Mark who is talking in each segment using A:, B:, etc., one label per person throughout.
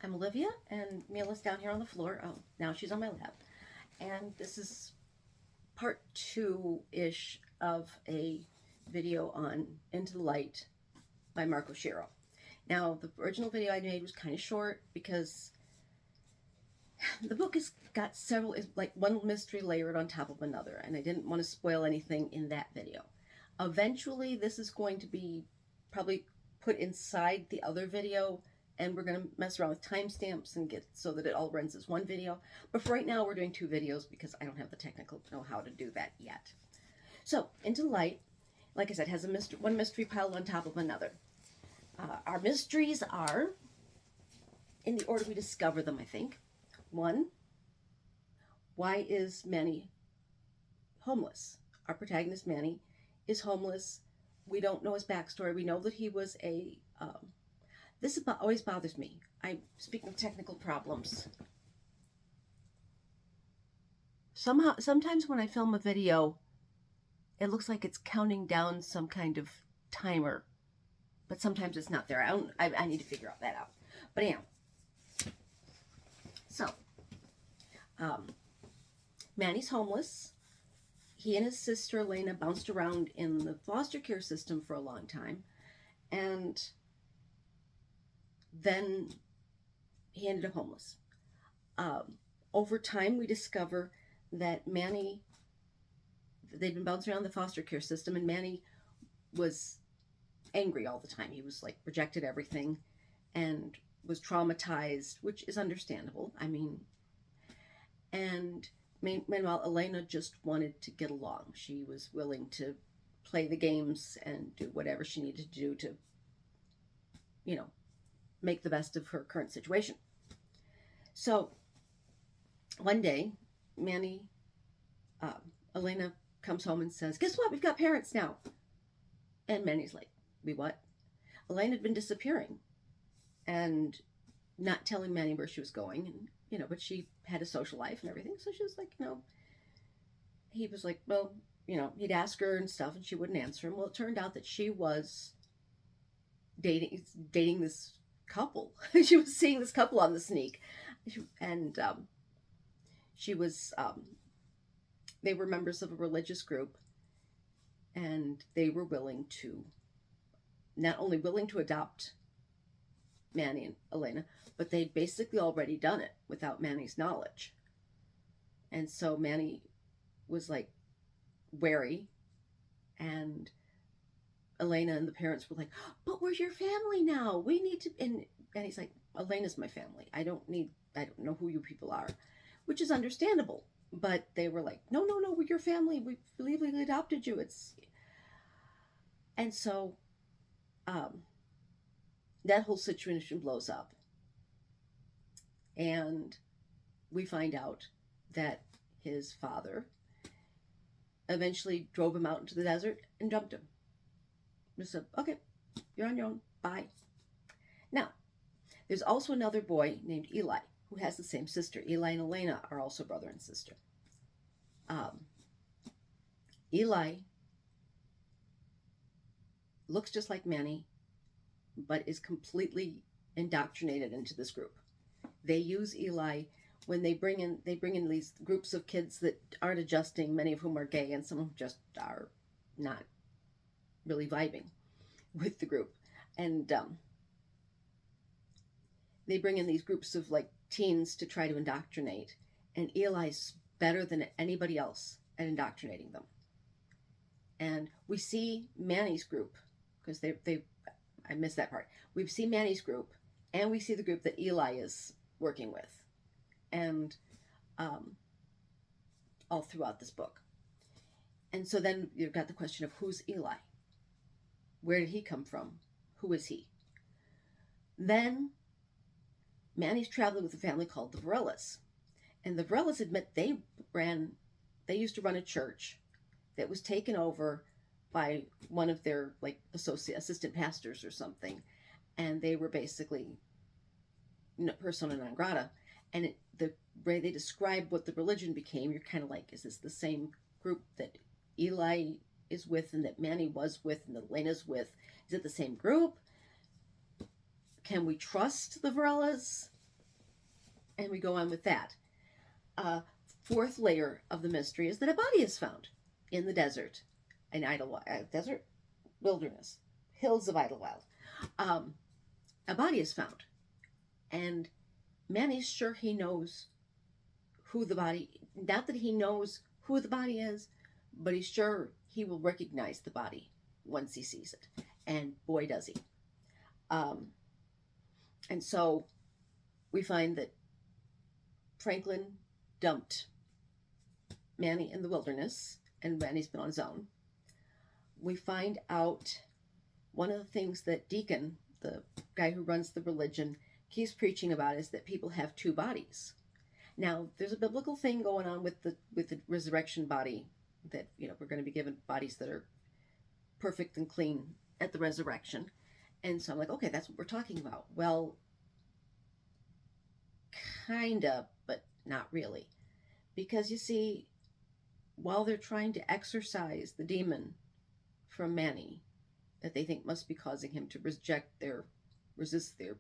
A: I'm Olivia, and Mila's down here on the floor. Oh, now she's on my lap. And this is part two-ish of a video on Into the Light by Oshiro. Now, the original video I made was kind of short because the book has got several, it's like one mystery layered on top of another, and I didn't want to spoil anything in that video. Eventually, this is going to be probably put inside the other video, and we're going to mess around with timestamps and get so that it all runs as one video. But for right now, we're doing two videos because I don't have the technical know-how to do that yet. So, Into Light, like I said, has one mystery piled on top of another. Our mysteries are, in the order we discover them, I think. One, why is Manny homeless? Our protagonist, Manny, is homeless. We don't know his backstory. We know that he was a... this always bothers me. I'm speaking of technical problems. Sometimes when I film a video, it looks like it's counting down some kind of timer, but sometimes it's not there. I need to figure out that out. But anyhow, so Manny's homeless. He and his sister Elena bounced around in the foster care system for a long time, and then he ended up homeless. Over time, we discover that Manny, they'd been bouncing around the foster care system, and Manny was angry all the time. He was like rejected everything and was traumatized, which is understandable. I mean, and meanwhile, Elena just wanted to get along. She was willing to play the games and do whatever she needed to do to, you know, make the best of her current situation. So one day, Elena comes home and says, "Guess what? We've got parents now." And Manny's like, "We what?" Elena had been disappearing and not telling Manny where she was going, and but she had a social life and everything. So she was like, he was like, well, he'd ask her and stuff, and she wouldn't answer him. Well, it turned out that she was dating this couple. She was seeing this couple on the sneak, and she was they were members of a religious group, and they were not only willing to adopt Manny and Elena, but they'd basically already done it without Manny's knowledge. And so Manny was like wary, and Elena and the parents were like, "But we're your family now. We need to," and Manny's like, "Elena's my family. I don't know who you people are," which is understandable. But they were like, no, we're your family. We legally adopted you. And so that whole situation blows up. And we find out that his father eventually drove him out into the desert and dumped him. Just said, "Okay, you're on your own. Bye." Now, there's also another boy named Eli who has the same sister. Eli and Elena are also brother and sister. Eli looks just like Manny, but is completely indoctrinated into this group. They use Eli when they bring in these groups of kids that aren't adjusting, many of whom are gay, and some of them just are not really vibing with the group. And they bring in these groups of like teens to try to indoctrinate, and Eli's better than anybody else at indoctrinating them. And we see Manny's group, because I missed that part. We see Manny's group, and we see the group that Eli is working with, and all throughout this book. And so then you've got the question of who's Eli? Where did he come from? Who is he? Then Manny's traveling with a family called the Varellas. And the Varellas admit they used to run a church that was taken over by one of their like assistant pastors or something. And they were basically persona non grata. And the way they describe what the religion became, you're kind of like, is this the same group that Eli is with and that Manny was with and that Elena's with? Is it the same group? Can we trust the Varellas? And we go on with that. Fourth layer of the mystery is that a body is found in the desert, in desert wilderness, hills of Idlewild. A body is found, and Manny's sure he knows who the body. Not that he knows who the body is, but he's sure he will recognize the body once he sees it, and boy does he. And so we find that Franklin dumped Manny in the wilderness, and Manny's been on his own. We find out one of the things that Deacon, the guy who runs the religion, keeps preaching about is that people have two bodies. Now, there's a biblical thing going on with the resurrection body, that we're going to be given bodies that are perfect and clean at the resurrection. And so I'm like, okay, that's what we're talking about. Well, kinda, but not really. Because you see, while they're trying to exorcise the demon from Manny that they think must be causing him to resist their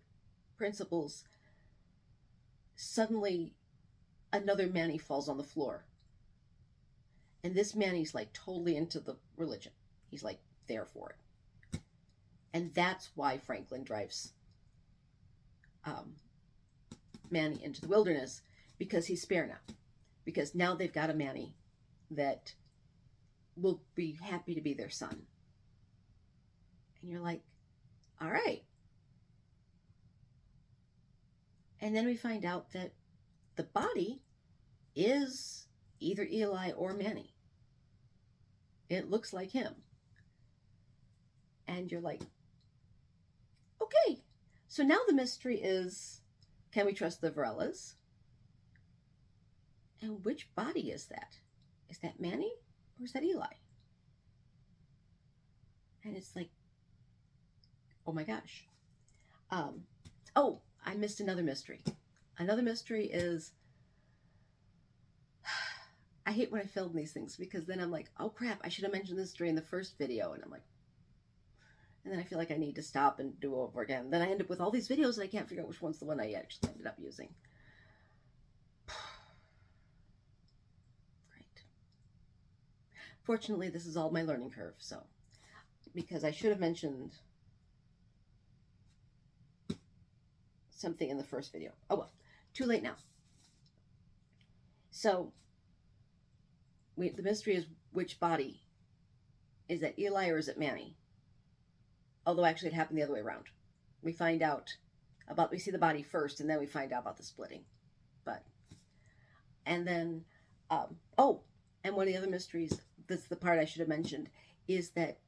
A: principles, suddenly another Manny falls on the floor. And this Manny's like totally into the religion. He's like there for it. And that's why Franklin drives Manny into the wilderness, because he's spare now. Because now they've got a Manny that will be happy to be their son. And you're like, all right. And then we find out that the body is either Eli or Manny. It looks like him. And you're like, okay. So now the mystery is, can we trust the Varellas? And which body is that? Is that Manny or is that Eli? And it's like, oh my gosh. Oh, I missed another mystery. Another mystery is, I hate when I film these things, because then I'm like, oh crap, I should have mentioned this during the first video. And I'm like, and then I feel like I need to stop and do it over again. Then I end up with all these videos and I can't figure out which one's the one I actually ended up using. Great. Fortunately, this is all my learning curve, so, because I should have mentioned something in the first video. Oh well, too late now. So, the mystery is, which body? Is that Eli or is it Manny? Although actually it happened the other way around. We find out about, we see the body first and then we find out about the splitting. And then, and one of the other mysteries, that's the part I should have mentioned, is that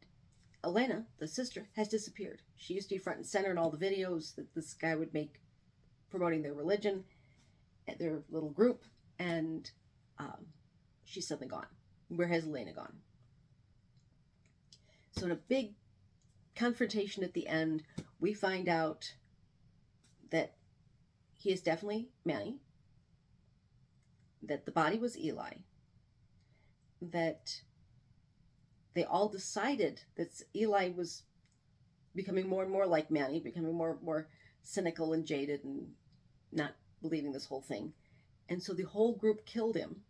A: Elena, the sister, has disappeared. She used to be front and center in all the videos that this guy would make promoting their religion, their little group, and she's suddenly gone. Where has Elena gone? So in a big confrontation at the end, we find out that he is definitely Manny, that the body was Eli, that they all decided that Eli was becoming more and more like Manny, becoming more and more cynical and jaded and not believing this whole thing. And so the whole group killed him.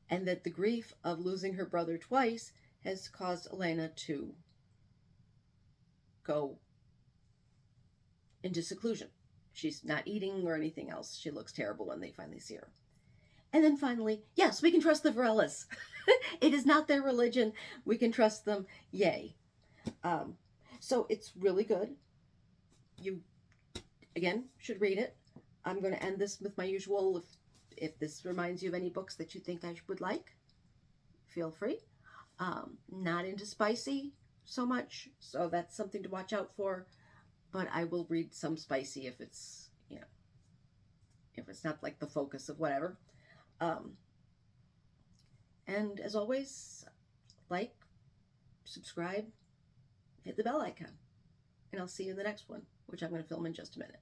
A: And that the grief of losing her brother twice has caused Elena to go into seclusion. She's not eating or anything else. She looks terrible when they finally see her. And then finally, yes, we can trust the Varellas. It is not their religion. We can trust them. Yay. So it's really good. You, again, should read it. I'm going to end this with my usual, if this reminds you of any books that you think I would like, feel free. Not into spicy so much, so that's something to watch out for. But I will read some spicy if it's, if it's not like the focus of whatever. And as always, like, subscribe, hit the bell icon, and I'll see you in the next one, which I'm going to film in just a minute.